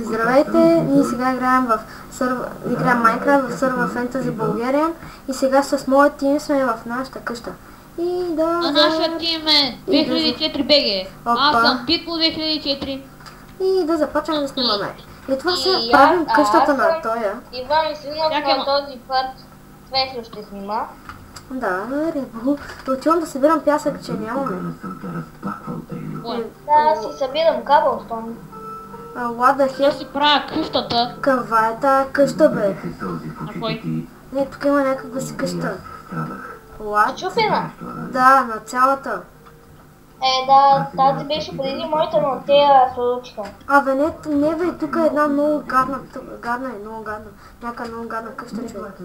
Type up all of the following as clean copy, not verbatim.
Здравейте, ние сега играем в Minecraft в сервер Fantasy Bulgarian и сега с моят тим сме в нашата къща. И да... А нашия тим е 2004 BG. Аз съм Питбул 2004. И да започнем да снимаме. И това се правим къщата на Тоя. Иван Свинов на този път Светло ще снима. Да, Рибо. Отивам да събирам пясък, че нямаме. Да, си събирам каблстон. Лада Я си правя къщата. Каква е тая къща, бе? На кой? Не, тук има някаква си къща. Лад? Чупена? Да, на цялата. Да, тази беше преди моята, но те я случиха. Абе не бе, тук е една много гадна, някаква много гадна къща, човек.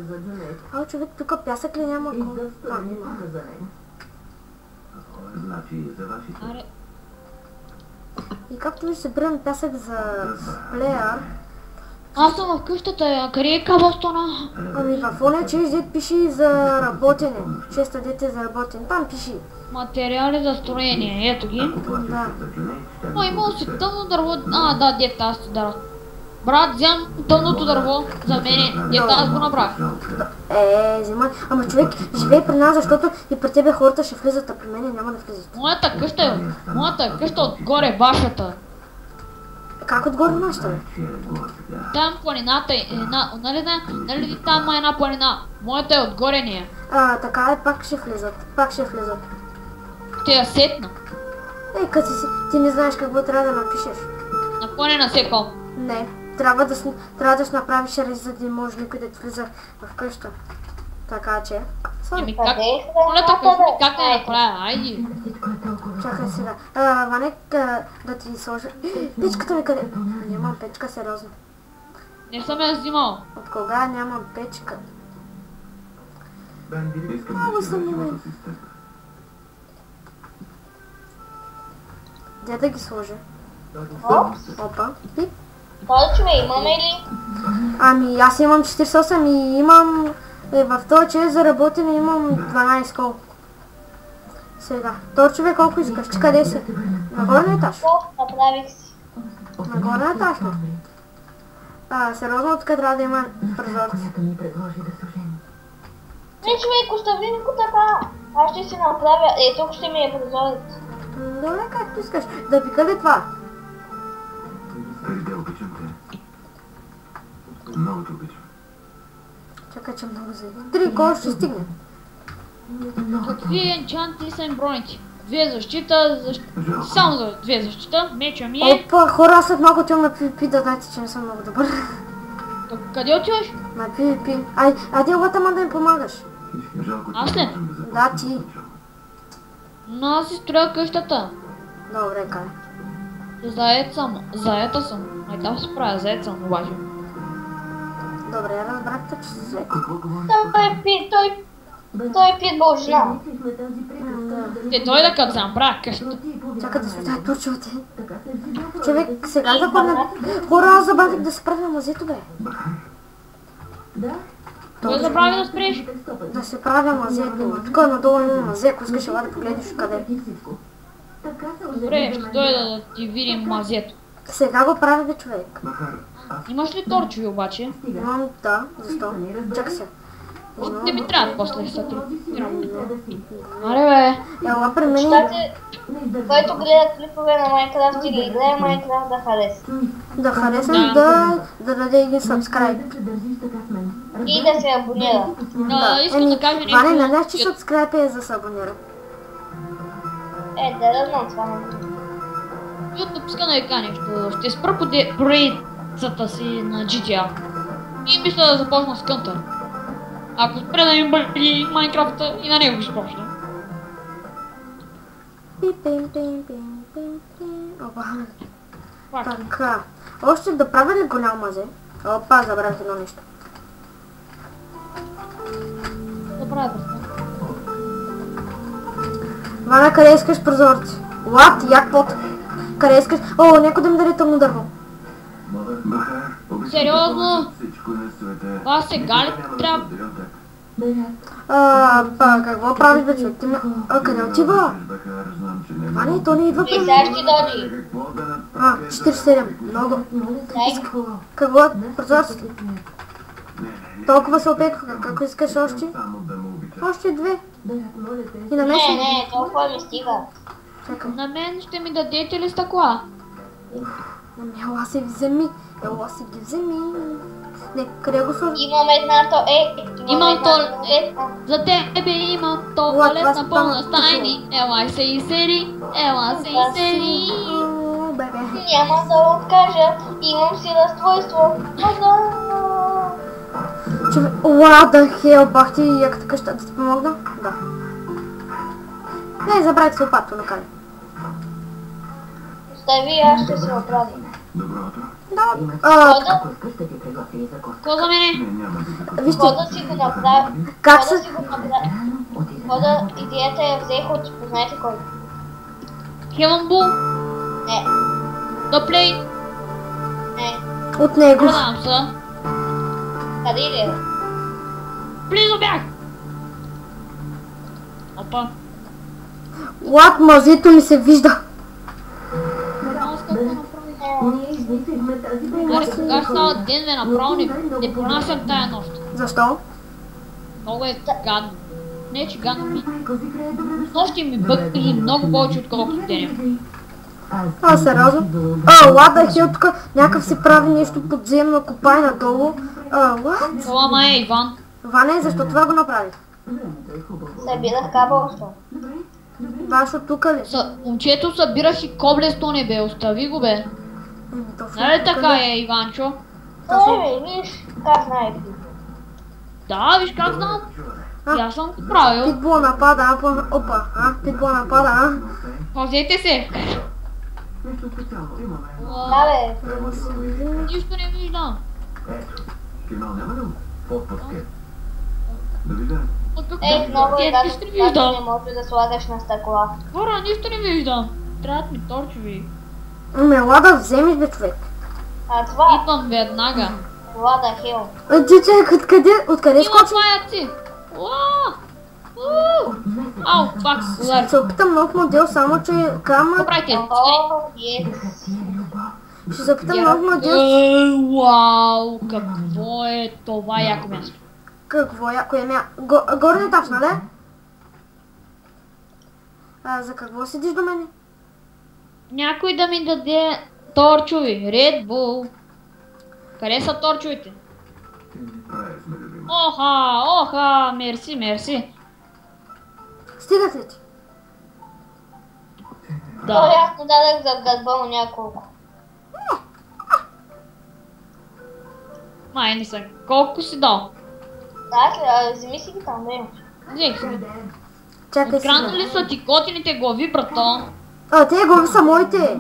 Човек, тук пясък ли няма? Има. И както ви събирам пясък за плеер. Аз съм в къщата, а къде е каблстона? Ами в оня че пише за работене. 6 дете за работене. Там пише. Материали за строение, ето ги. Да. О, имало си тъмно дърво. Да, дета аз ти дара. Брат, взям тъмното дърво за мене. Дета аз го набрах. Взимай. Ама човек, живей при нас, защото и при тебе хората ще влизат, а при мен няма да влизат. Моята къща отгоре, вашата. Как отгоре нашата, бе? Там планината е нали там има една планина? Моята е отгоре нея. Така е, пак ще влизат. Ще я сетна. Като ти не знаеш какво трябва да напишеш. На планина секал. Не, трябва да си направиш рез, за да не може никой да ти влиза в къща. Така че... Еми как? Колета кажи ми как да я направя, айди. Чакай сега. Ванек, да ти сложа... Печката ми къде? Нямам печка, сериозно. Не съм я взимал. От кога нямам печка? Много съм момент. Де да ги сложа? Опа. Пип. Толчове, имаме ли? Ами аз имам 48 и имам... в този чест за работене имам 12 колко. Сега. Торчове колко искаш? Ти къде си? Нагорен етаж? Направих си. Нагорен етаж ли? Сериозно тук трябва да има прозорци. Не, човек, остави го така. Аз ще си направя. Тук ще ми е прозорец. Добре, както искаш. Да пика ли това? Много те обичам. Чакай, че много заеби. 3 кола ще стигне. Какви енчанти са им броните? 2 защита, само за 2 защита, меча ми е. Опа, хора, аз след малко отивам на PvP, да знаете, че не съм много добър. Къде отиваш? На PvP. Айде, елата ма да ми помагаш. Аз ли? Да, ти. Но аз си строя къщата. Добре, кай. Заета съм. Да се правя, заед съм обаче. Добре, разбрахте, че си заед. Той е питбол жена. Той да като съм правя къщата. Чакай да светая турчовете. Човек, сега запомня. Хора, аз забавих да се правя мазето, бе. Кой забрави да спреш? Да се правя мазето. Тук надолу има мазе, ако искаш ела да погледнеш къде. Добре, ще дойда да ти видим мазето. Сега го правя, бе, човек. Имаш ли торчови обаче? Имам, да. Защо? Чакай се. Ще ми трябва после ще тренирам. Аре бе. Ела при мен. Който гледа клипове на Minecraft или играе Minecraft да хареса. Да харесам и да даде един subscribe. И да се абонира. Искам да кажа нещо. Ване, нали че subscribe е за се абонира? Да знам това не. YouTube иска да ви кажа нещо. Ще спра поредицата си на GTA. И мисля да започна с Кънтър. Ако спре да ми бъде Майнкрафта и на него ще почна. Така. Още да правя ли голямо мазе? Опа, забравих едно нещо. Да правя просто. Вана, къде искаш прозорци? Лад, як пот. Къде искаш? Някой да ми даде тъмно дърво. Сериозно? Това сега ли трябва? Какво правиш, бе, човек? Къде отива? Ване, то не идва при мен. И сега ще дойде. 47. Много. Дай. Какво? Прозорците. Толкова се опеках. Ако искаш още? Още 2. И на мен ще... Не, толкова ми стига. Чакай. На мен ще ми дадете ли стъкла? Ела се вземи. Ела се ги вземи. Не, къде го сложи? Имам една Имам туалетна. За тебе имам туалетна пълна стайни. Ела се изсери, ела се изсери. Бебе. Няма да откажа. Имам си разстройство. What the hell, бах ти яката къща, да ти помогна? Да. Не, забравяйте се опато, накали. Остави, аз ще се оправя. Да. Какво за мене? Вижте, Кода си го направя. как Кода се... си го направя. Кода идеята я взех от познайте кой. Хелъмбу, Не, да плей, не. От него. продавам се. Къде иде? Близо бях! Опа. What, мазето ми се вижда. Аз какво направих? Аре, кога става ден да направо не понасям тая нощ. Защо? Много е гадно. Не, че гадно ми. Нощи ми бъгли много повече отколкото деня. Сериозно? What the hell, тук някакъв се прави нещо подземно, копай надолу. What? Това ма е Иван. Ване, защо това го направи? Събирах кабелство. Вашо тук ли? Момчето събираш и коблесто не бе, остави го бе. Точно Нали тук така ли? е, Иванчо? Виж, как знаеш. Да, виж как знам. И аз съм го правил. Питбул напада, опа, питбул напада, Пазете се. Да бе, Нищо не виждам. много е Нищо не гадно, когато виждам. не може да слагаш на стъкла. Хора, нищо не виждам. Трябват ми торчови. Ела да вземеш бе, човек. А това, Идвам веднага. това да хил. Чичек, откъде Има скочи? паяци. Ау, пак удари. Ще се опитам нов модел, само че камък... Добрайте. О, Ще се опитам нов модел. Вау, какво е това яко място? Какво е? Кое ме... Горен етаж, нали? За какво седиш до мене? Някой да ми даде торчови. Red Bull. Къде са торчовите? Оха, мерси. Стигат ли ти? то Да. ясно дадах за гърба му няколко. Май не съм. Колко си дал? Да, вземи си ги там, да имаш. Взех си. Чакай си. Откраднали са ти готините глави, брато. Те глави са моите.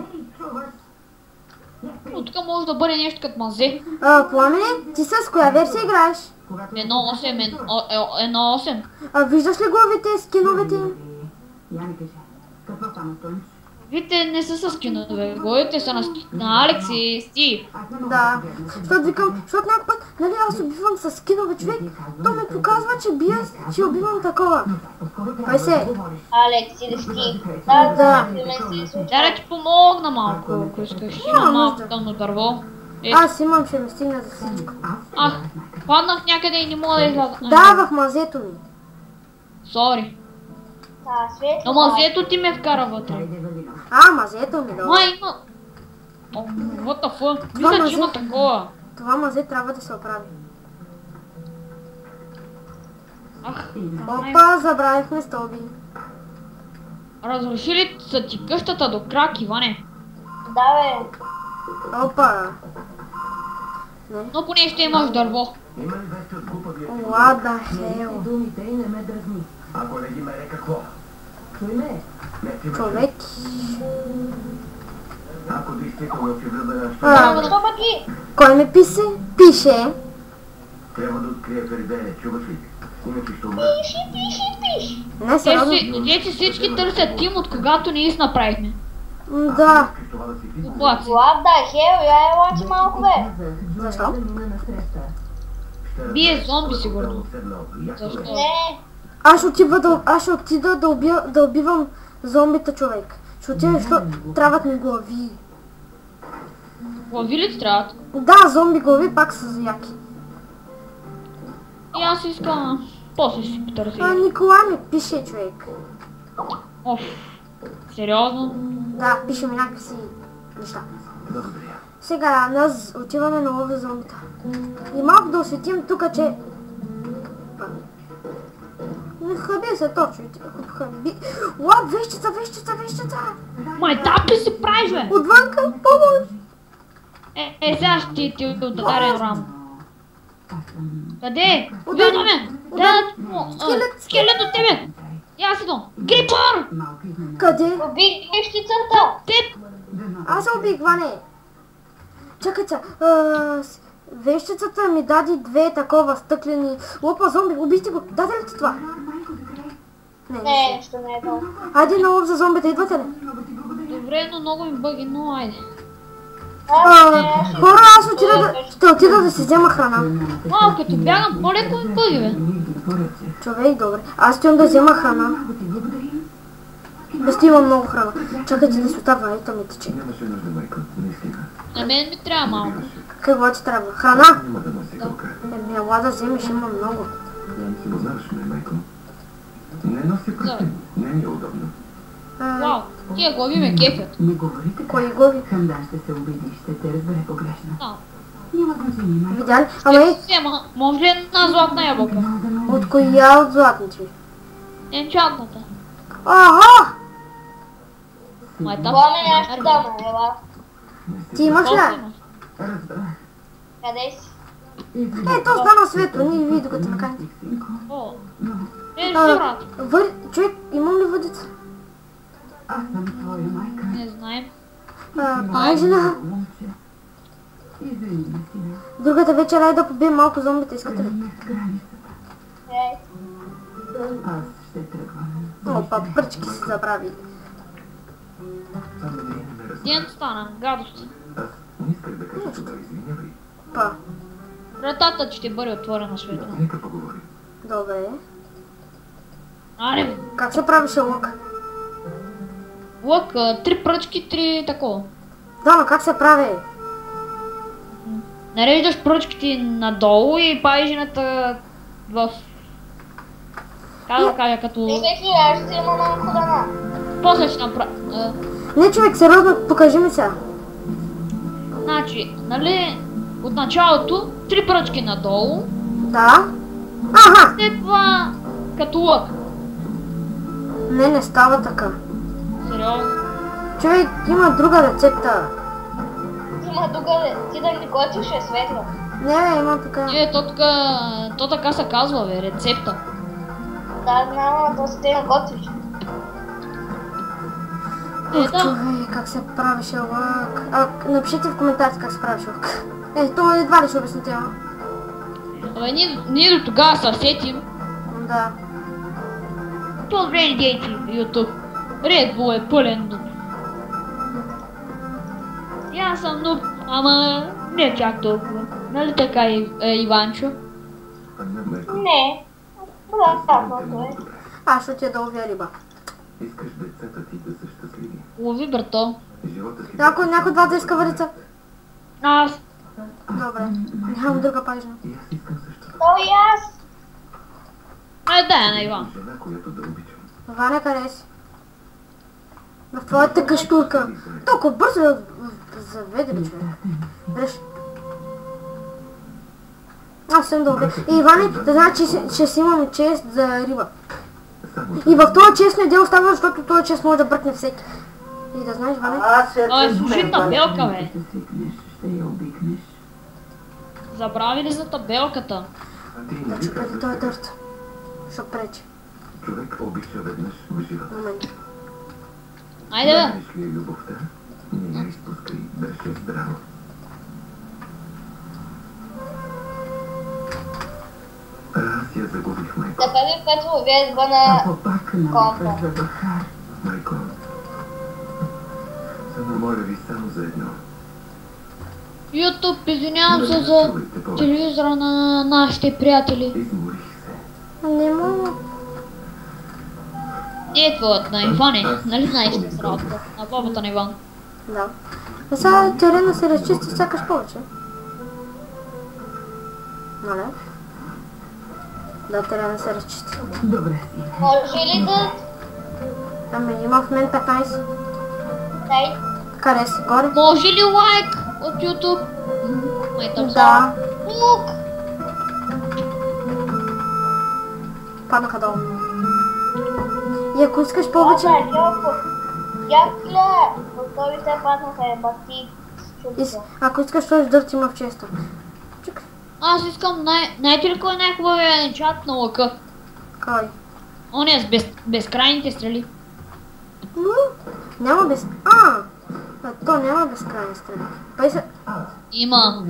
Но тук може да бъде нещо като мазе. Пламене, ти с коя версия играеш? 1.8. Виждаш ли главите, скиновете им? Вите не са с скинове. Главите са на Алекс и Стив. Да. Защото някой път, нали аз убивам с скинове човек, то ми показва, че убивам такова. Кой се? Алекс или Стив. Да. При мен си случва. Тя да ти помогна малко, ако искаш. Има малко нужда. тъмно дърво. Аз имам, ще ми стигна за всичко. Паднах някъде и не мога да изляза. Да, в мазето ми. Сори. Да, светло. Но мазето ти ме вкара вътре. Мазето ми, да. Май има... О, what the fuck? Мисля, че има такова. Това мазе трябва да се оправи. Опа, забравихме стълби. Разрушили са ти къщата до крак, Иване. Да, бе. Опа. Но поне ще имаш дърво. What the hell? Ако не ги мере какво? Човек. Ако действително ти забеляш, Защо пък ги? Кой ми пише? трябва да открия Феридея, чуваш ли? Иначе ще умре. Пиши. Не, сериозно. Те всички търсят Тим, от когато ние си направихме. Да. Искаш това да си писа? Оплаци. What the hell, я е лачи малко, бе. Защо? Бие зомби, сигурно. Защо? Не, Аз ще отида да убивам зомбита човек. Ще отида, защото трябват ми глави. Глави ли ти трябват? Да, зомби глави пак са яки. И аз искам... После ще си потърся. Николай ми пише, човек. Оф. Сериозно? Да, пише ми някакви си неща. Благодаря. Сега нас отиваме на лова зомбита. И малко да осветим тук, че... Не хаби се точно. Хаби... Уа, вещица! Майтап ли си правиш, бе? Отвънка, помощ! Сега ще ти ударя рам. Къде? Отвън. Види мен! Скелет от тебе! Я си дом! Крипър! Къде? Убих вещицата. Теб! Аз се убих, Ване. Чакай, вещицата ми даде две такова стъклени... Лопа зомби, убихте го. Даде ли ти това? Не, Не, нищо не е дал. Айде на лов за зомбите, идвате ли? Добре, но много ми бъги, но айде. Хора, аз ще отида да си взема храна. Малко, като бягам по-леко ми бъги, бе. Човек, добре. Аз стоям да взема храна. Без имам много храна. Чакайте да света, ванета ми тече. Нямаше нужда, майко. Наистина. На мен ми трябва малко. Какво ти трябва? Храна? Няма да носи колка. Ела да вземеш, има много. Познаваш ме, майко. Не носи пръстен. Не ми е удобно. Вау, тия глави ме кефят. Не говори така. Кой глави? Ханда ще се обиди, ще те разбере погрешно. Да. Няма значение, майко. Видя ли? Ама Ще ей, си взема, може ли една златна ябълка? от коя от златните ви? Енчантната. Ага! Майтап. Пламе нещо дама, ела. Ти имаш ли? Къде си? Е, то стана светло, ние ви докато наканите. О, не, брат. Човек, имам ли въдица? Аз съм твоя майка. Не знаем. Пажина. Момче. Извини ме, сина. Другата вечер ай да побием малко зомбите, искате ли? Тръгнах с границата. Ей. Аз ще тръгвам. Опа, пръчки си забрави. Ден стана, гадост. Аз не исках да кажа това, извинявай. Па, Вратата ще бъде отворена светло. Нека поговорим. добре. Аре, бе. Как се правише лък? Лък, 3 пръчки, 3 такова. Да, но как се прави? Нареждаш пръчките надолу и пажената в... Как да кажа, като... Мислех ли, аз ще има малко храна. После ще направя... Не, човек, сериозно, покажи ми сега. Значи, нали, от началото 3 пръчки надолу, Да? Аха! след това като лък. Не става така. Сериозно. Човек, има друга рецепта. Има другаде. Ти да ми готвиш е светло. Не, има така. Не, то така се казва, бе, рецепта. Да, знам, ама то си те ме готвиш. Ох, Да. човек, как се правише лък. Напишете в коментарите как се правише лък. То едва ли ще обясните, а? Абе, ние до тогава се сетим. Да. То време дейте YouTube. Red Bull е пълен нуб. И аз съм нуб, ама не чак толкова. Нали така, Иванчо? Не. Да, просто е. Аз ще отида да ловя риба. Искаш децата ти да са щастливи. Лови, брато. Живота си... Някой от двата иска въдица? Аз. Добре. Нямам друга пажна. И аз искам също. То и аз. Ай, дай на Иван. Жена, която да обичам. Ваня, къде си? В твоята каштурка. Толкова бързо я заведе ли, човек? Виж. Аз съм добре. И Иване, да знаеш, че ще си имам чест за риба. Само И в този чест не дел става, защото този чест може да бръкне всеки. И да знаеш, Ване? Ой, слушай табелка, бе. Ще свикнеш, ще я обикнеш. Забрави ли за табелката? ти не Да ви чупете казах този така. дърт. Ще пречи. Човек обича веднъж в живота. Момент. Айде, бе. Знаеш ли любовта? Не я изпускай, държи здраво. Аз я загубих, майко. За първи път ловя едва на... Ако пак навикаш за Захар, Майко, само моля ви само за едно. YouTube, извинявам се за телевизора на нашите приятели. Изморих се. Не мога. Не е твоят на Иване, нали знаеш с работа? На бабата на Иван. Да. А сега терена се разчисти сякаш повече. Нали? Да, терена се разчисти. Добре си. Може ли да... Ами има в мен 15. Дай. Къде си? Горе? Може ли лайк от YouTube? Май там са. Да. Тук. Паднаха долу. И ако искаш повече... Добре, Йоко. Якле. Готовите паднаха е бати. Ако искаш този дърт има в често. Чакай. Аз искам знаете ли кой е най-хубавия чат на лъка? Кой? Он е с безкрайните стрели. Няма без... То няма безкрайни стрели. Пай се... Има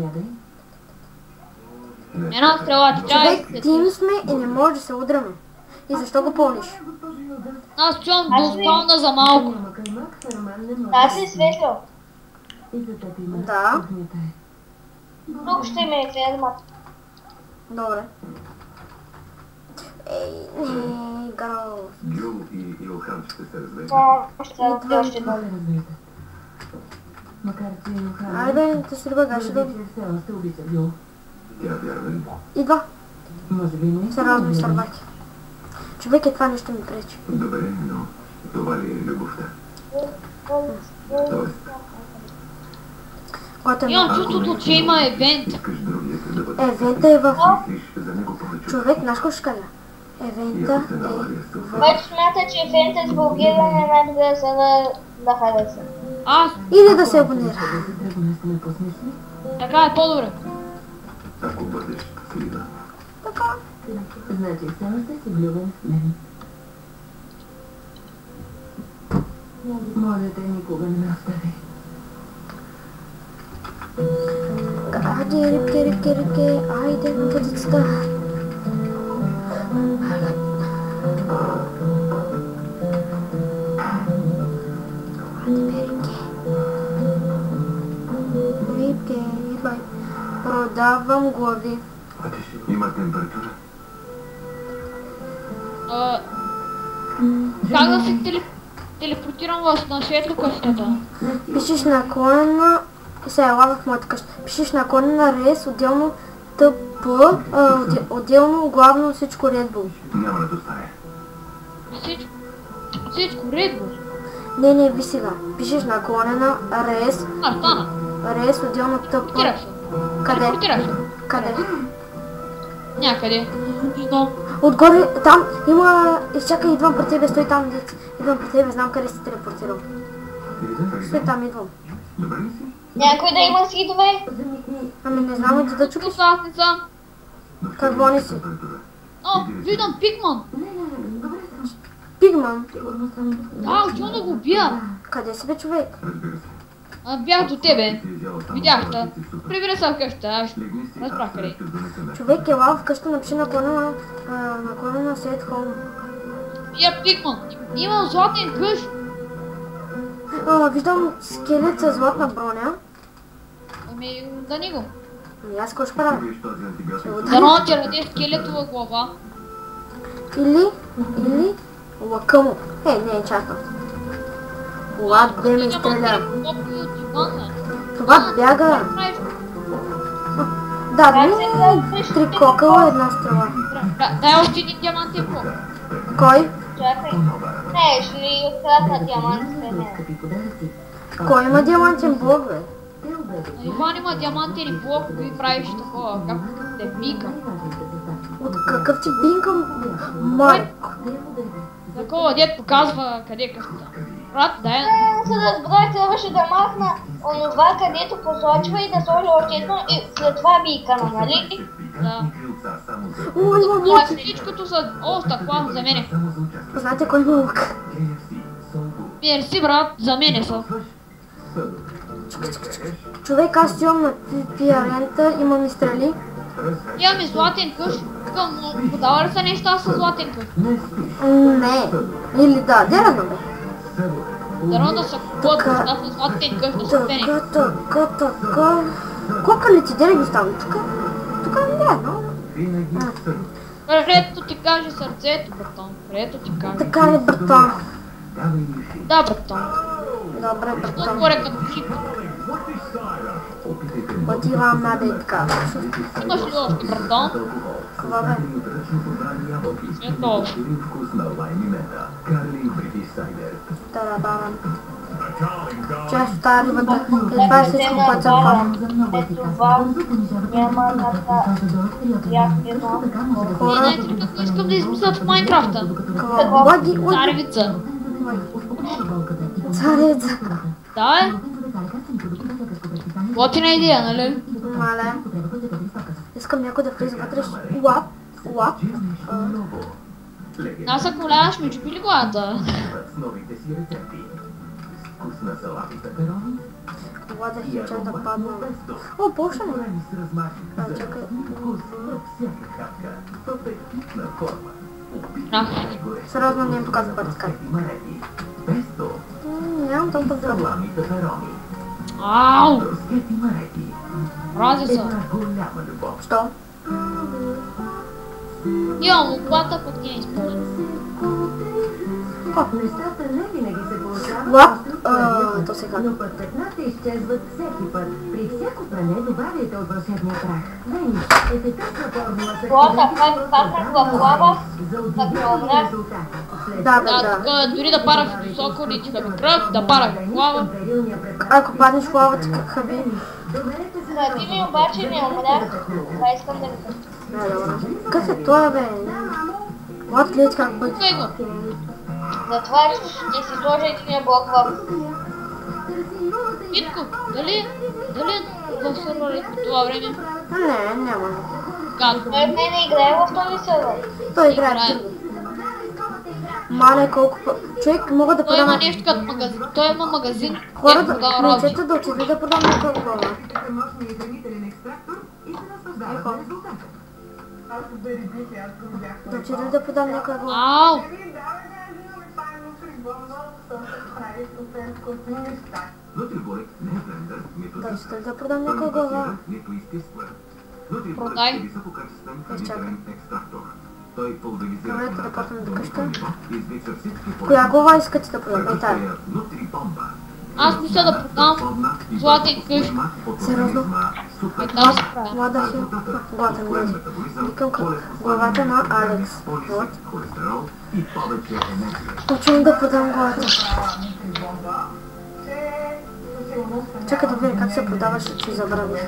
една стрела, ти трябва Човек, тим сме и не може да се удряме. И защо го пълниш? Аз чувам да спална за малко. Аз си светло. И за теб има. Да. Кухнята е. Тук ще ме фермат. Добре. Ей, гaro. Джул и Илхан ще се разведат. Още Това ли разбирате? Макар че Илхан... Айде, те си ръбагаше да... Твърди, че все още обича Джул. Тя вярва ли? Идва. Може би не. Сериозно ми сърваки. Човек това нещо ми пречи. Добре, но това ли е любовта? Тоест, Който е Имам чувството, че има евент. искаш другите да бъдат... Евента е в... Мислиш за него повече. Човек, знаеш какво ще кажа? И Евента ако се е налага да се в... Който смята, че фента с блогиране най-добре са да хареса. Аз, Или да се абонира. Да се тръгне сме посмисли. така е по-добре. Ако бъдеш щастлива. Така. Значи все още си влюбен в мен. Моля те, никога не ме остави. Айде, рибке, айде на водицата. Рибке, идвай. Продавам глави. Има температура? Как да се телепортирам на светлокъщата? Пишеш наклонена... Сега ела в моята къща. Пишеш наклонена рез, отделно ТП, отделно главно всичко Red Bull. Няма да достане. Всичко Red Bull. Не, ви сега. Пишеш наклонена рез, Стана. рез, отделно ТП. Телепортирах се. Къде? Телепортирах се. Къде? Някъде. Не знам. Отгоре, там има... Изчакай, идвам при тебе, стой там, дет. Идвам при тебе, знам къде си телепортирал. Стой там, идвам. Добре ли си? Някой да има скидове? Ами не знам, иди да чукаш. Тук аз не съм. Какво не си? Температура. О, виждам Пикман. Пигман. Отивам да го бия. Къде си бе, човек? Разбира се. Бях до тебе. Ти изяла само Видях те. салатите с супа. Прибира се вкъща. Аз Легни си, разбрах аз къде. ще донесем нещо. Човек ела вкъща, напиши наклонена Set Home. Бия Пикман. Имам златен къщ. Виждам скелет с златна броня. Ами, да ни го. Ами аз какво ще правя? Виж този антибиотик. Дано ти раде скелетова глава. Или лъка му. Не, чакам. Лад, де ме изстреля. Това бяга. Да, три кокъла, една стрела. Дай още един диамантен блок. Кой? Чакай. Не, ще ли открадна диамантите мен? Скъпи подаръци. Кой има диамантен блок, бе? Те обедо. Иван има диамантен блок, и правиш такова, как те бика. Най-важните съставки. От какъв ти бинкам? Майко. Те обедо. Такова, дед показва къде е къщата. Брат, дай. За да разбрах, трябваше да махна онова, където посочва и да сложа още едно и след това бикана, нали? Да. О, има Това лук. всичкото са... О, стъкла, за мене. Знаете кой има лук? Мерси, брат, за мене са. Човек, аз имам на пиарента, имам и стрели. Имаме златен къщ. Искам, подава ли са неща с златен къщ? Не. Или да, дерано бе. Дано да са купуват неща с златен къщ, да са пени. Така. Колко ли ти дери ги ставам? Тук не, но... Където ти каже сърцето, братан. Където ти каже. Така ли, братан? Да, братан. Добре, Що братан. горе като клип. Отивам на битка. Имаш ли още, братан? Какво бе? Ето. Тарабарам. Често тази рибата. Това е всичко, което съм хванал. Това няма Не, тук искам да измислят в Майнкрафта. Какво? Лаги, лаги. Царевица. Цареца. Да, е. Готина идея, нали? Мале. Искам някой да влиза вътре. What? What? Аз ако влязаш ми чупи ли главата? What the hell, чак да падна. О, почна ли? А, чакай. Сериозно не им показва пъртика. Нямам толкова здрава. Ау! Рази са. Що? Имам лопата, пък не е изпълнена. Нещата не винаги се получават. What? То сега. Но пътекната изчезват всеки път. При всяко пране добавяйте от вълшебния прах. Вениш, ефикасна формула с Плата, как паднах в лава, за как не умрях. Да, Да, тук дори да пара в високо, ли тиха ми кръв, да пара в глава. Ако паднеш в лавата, как хаби? Хаби ми обаче не умрях. Това искам да ви кажа. Не, добре. Какъв е това, бе? What, гледай как бъде. Кой го? Затова ще си сложа един блок в... Митко, дали в сервера по това време? Не, няма. Как? Той не играе в този сервер. Той играе в друго. Мале, колко човек мога да Той има продам... нещо като магазин. Той има магазин, където Хората, продава работи. момчета да отиде да продам някаква глава. мощния хранителен екстрактор и се наслаждавате резултата. Да отиде да продам някаква глава. Ау! Nutribolek не е блендър, нито Да диск. отиде да продам Той някаква не глава. газира, нито изтисква. Nutribolek Продай. е висококачествен хранителен екстрактор. Той пулверизира Добре, да храната почнем до да къща. ниво и извлича всички Коя полезни глава искате да продам? Ей като тази. своя Nutribomba. Аз мисля да продам златен къщ. Сериозно? Една се правя. Глада хил. Глада ми. Викам как главата на Алекс. Вот. и повече енергия. Почвам да продам главата. Чакай да видя как се продаваше, че забравих.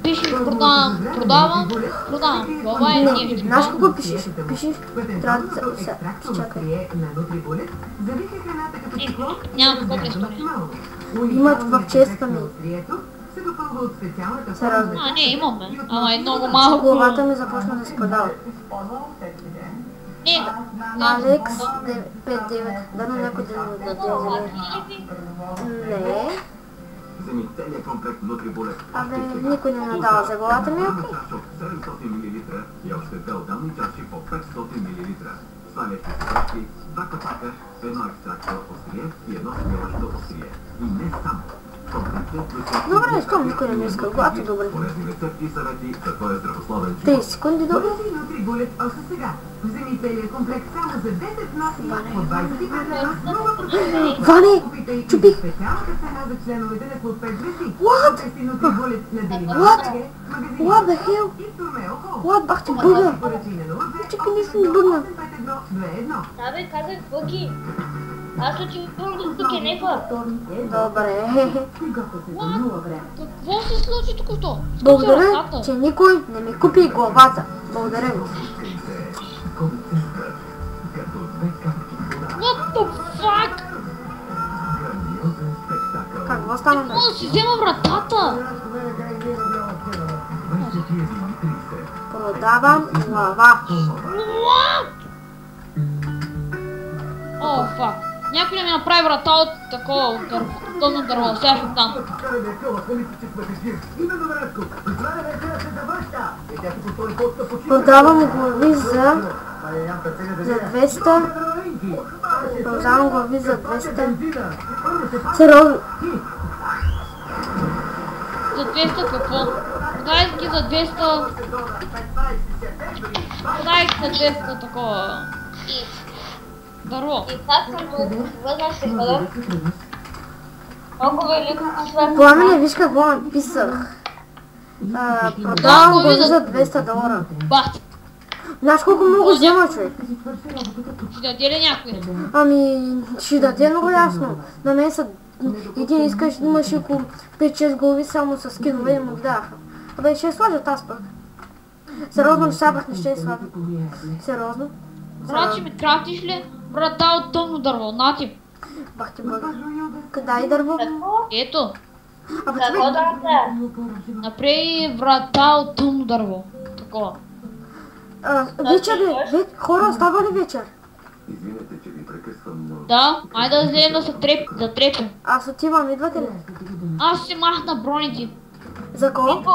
Пишеш продавам. Глава е Не, нещо. знаеш какво пишеш? Пишеш, трябва да се... Чакай. Няма какво да стане. Имат в честа ми. Сериозно. А, не, имаме. Ама е много малко. Главата ми започна да се продава. Не, Алекс 59. Да, на някой ден ми даде зелен. Не. Вземи целият комплект Nutribullet. Абе, никой не надава за главата ми, Една окей. чаша от 700 мл и още две отделни чаши по 500 мл. Сваляш изпращи, два капака, едно екстрактор острие и едно смилащо острие. И не само. Комплектът включва... Добре, щом никой не ми иска главата, добре. Полезни рецепти и съвети за твоя здравословен живот. 30 секунди, добре. Nutribullet още сега. Вземи целият комплект само за 10 носи по 25 лева. Ване, чупих. Специалната цена за членовете на Клуб 5 звезди. What? Търси Nutribullet на Деливан What? Маркет, магазин What the hell? и Турмео Хол. What, бах ти бъга. Поръчи на 02 Чакай, нищо ми бъгна. 851 Абе, казах бъги. Аз отивам до тук е нефа. Добре. какво се случи току-що? Благодаря, че никой не ми купи главата. Благодаря ви. Като две капки вода. What the fuck? Грандиозен спектакъл. Какво стана бе? Мога да си взема вратата! 24:30. Продавам глава. What? О, фак. Някой да ми направи врата от такова тъмно дърво. Сега ще там. Продавам глави за 200. Продавам глави за 200. Сериозно. За 200 какво? Продай ги за 200. Продай ги за 200 такова. Дърво. И пак съм тук, върнах се хора. Много велико това. Пламене, виж какво написах. Продавам го за $200. Бах! Знаеш колко много взема, човек? Ще даде ли някой? Ами, ще даде много ясно. На мен са един искаш, имаш около 5-6 глави само с скинове и му ги даваха. Абе, ще я сложат аз пък. Сериозно, шабах, не ще я слагам. Сериозно? Брат, ще ми крафтиш ли? Врата от тъмно дърво, нати. Бах ти бъга. Къде е дърво? Какво? Ето, Абе, Какво човек, да направя? направи врата от тъмно дърво. Такова. вечер ли? Хора, става ли вечер? Извинете, че ви прекъсвам, но... Да, айде да излезем да се затрепим. Аз отивам, идвате ли? Аз ще махна броните. За кого? Пипо,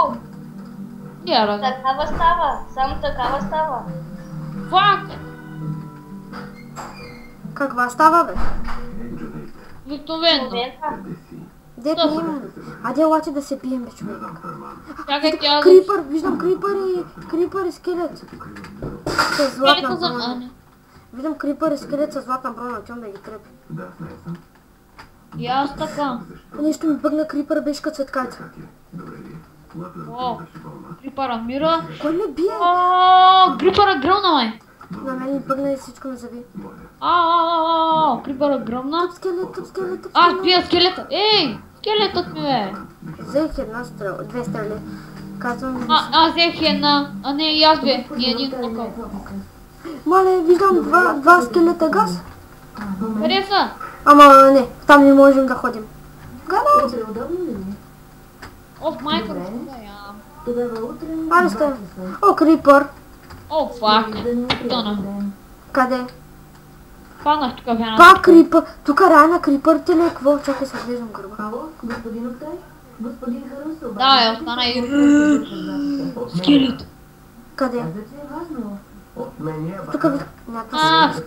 Я да. такава става. Само такава става. Фак! Каква става, бе? Джудейт, Обикновено. Момента. къде си? Дет не имам. Айде, елате да се бием, бе, човек. Не знам, Ферман. Чакай тя да... Крипър, виждам крипър и скелет. С златна Скелета за... А, броня. не. Виждам крипър и скелет с златна броня, отивам да ги трепи. Да, с нея съм. И аз така. Защо? Нещо ми бъгна крипър, беше като цветкайца. Как е? Добре ли? Лапа да О. беше болна. Крипъра мира. Кой ме бие? Крипъра гръмна, май. На мен ми бъгна и всичко ме зави. Моля. Крипъра гръмна. Тъп скелет, тъп скелет, тъп Аз скелет. бия скелета. Ей! Скелетът ми, бе. Взех една стрела, 2 стрели. Казвам ви. Аз взех една. А не, и аз две. И един такъв. Мале, виждам два скелета газ. Къде са? Ама не, там не можем да ходим. Гада! Утре удобно ли ви? О, майка. Добре. Да, Тогава утре... Аре, сте. О, крипър. О, фак. Виждане, приятен Тъна. ден. Къде? Паднах тук в една. Пак крипър. Тук рана крипърите ли? Какво? Чакай се глеждам гърба. Ало, господин Октай? Господин Харусо, Да, остана и скелет. Къде? Каза, че е важно. От мен е Тук ви... Някакъв...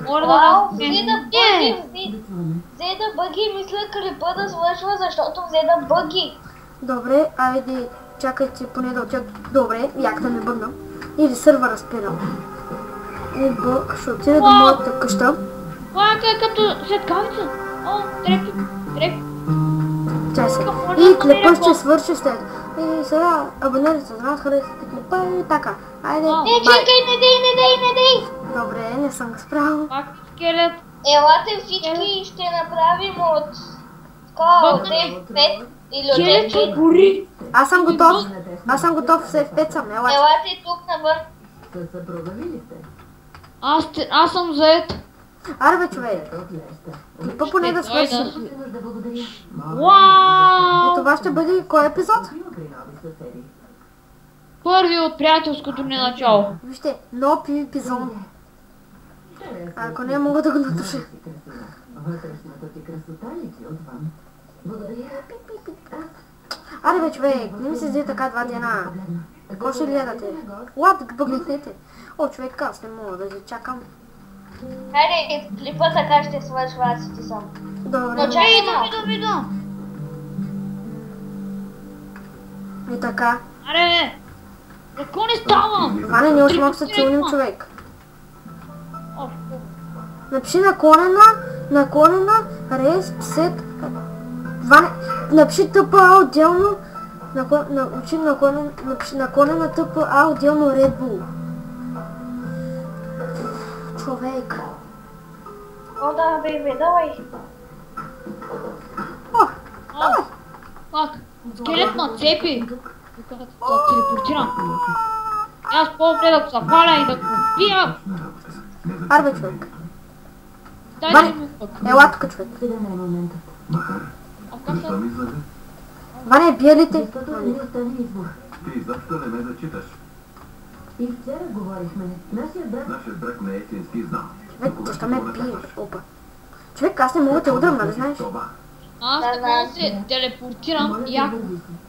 Моля Вау, да... взе Не. да бъги, Да чуваме. взе да бъги и мисля крипа да свършва, защото взе да бъги. Добре, айде, чакайте поне да отида. Добре, як да ме бъгна. Или сървъра спирам. И бъг, ще отида до моята къща. Фак е като светкавица. О, трепи. Трепи. Чай се. И клепа ще свърши след. И сега абонирайте се за нас, харесате клепа и така. Айде, А. Не, бай. чакай, не дей. Добре, не съм го справил. Фак скелет. Елате всички и ще направим от... От F5 или от Скелет F5. гори. Аз съм готов. Аз съм готов с F5 съм, елате. Елате тук навън. Със съпруга ви ли сте? Аз съм заед. Аре бе, човек. Ето гледаща. Клепа поне да свърши. Още веднъж да благодаря. Вау! Това ще бъде кой епизод? Бил при нови съседи. Първи от приятелското ни начало. Вижте, но пивипизон. Ако не мога да го натуша. Си красива. Вътрешната ти красота личи отвън. Благодаря. Аре бе, човек, не ми се взе така 2 дена. Какво ще гледате? Лад, бъглитнете. О, човек, аз не мога да ви чакам. Хайде, клипа така ще свършва, аз си ти съм. Добре. Но чакай Идам. И така. Аре, какво не ставам? Ване, ние още малко се целуним, човек. О, Напиши наклонена, рез, псет. Ване, напиши тъпа отделно. Напиши наклонена тъпа отделно Red Bull. Човек. О, да, бебе, давай. О, о, фак. Скелет ма цепи. Тук да телепортирам. Аз по-добре да го запаля и да го бия. аре бе, човек. Дайте ми пък. Ела тук, човек. Сега не е моментът. Махар, А как защо са? ми излезе? Ване, бие ли те? Защото не ни остави избор. Ти изобщо не ме зачиташ. И вчера говорихме. Нашият брат... Нашият брак не е истински, знам. Човек, защо ме бие? Опа. Човек, аз не мога да те удрям, нали знаеш? Това. Аз така да се телепортирам яко.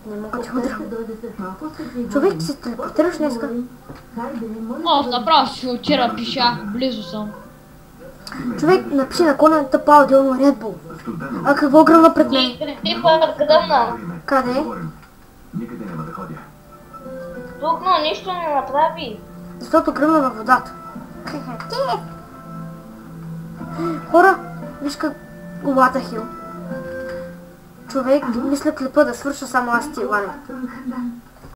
Не мога да те удрям. Ще дойде след малко, ще си Човек, говорим. ти се телепортираш днеска? Хайде, моля О, те да- направо ще вчера пиша. Близо съм. Човек, напиши наклонена тъпа отделно Red Bull. Студено. А какво гръмна пред мен? Клипа гръмна. Къде? Говорим. Никъде няма да ходя. Тук, но нищо не направи. Защото гръмна във водата. Хора, виж как Лата Хил. човек, мисля клипа да свърша само аз ти, Ваня.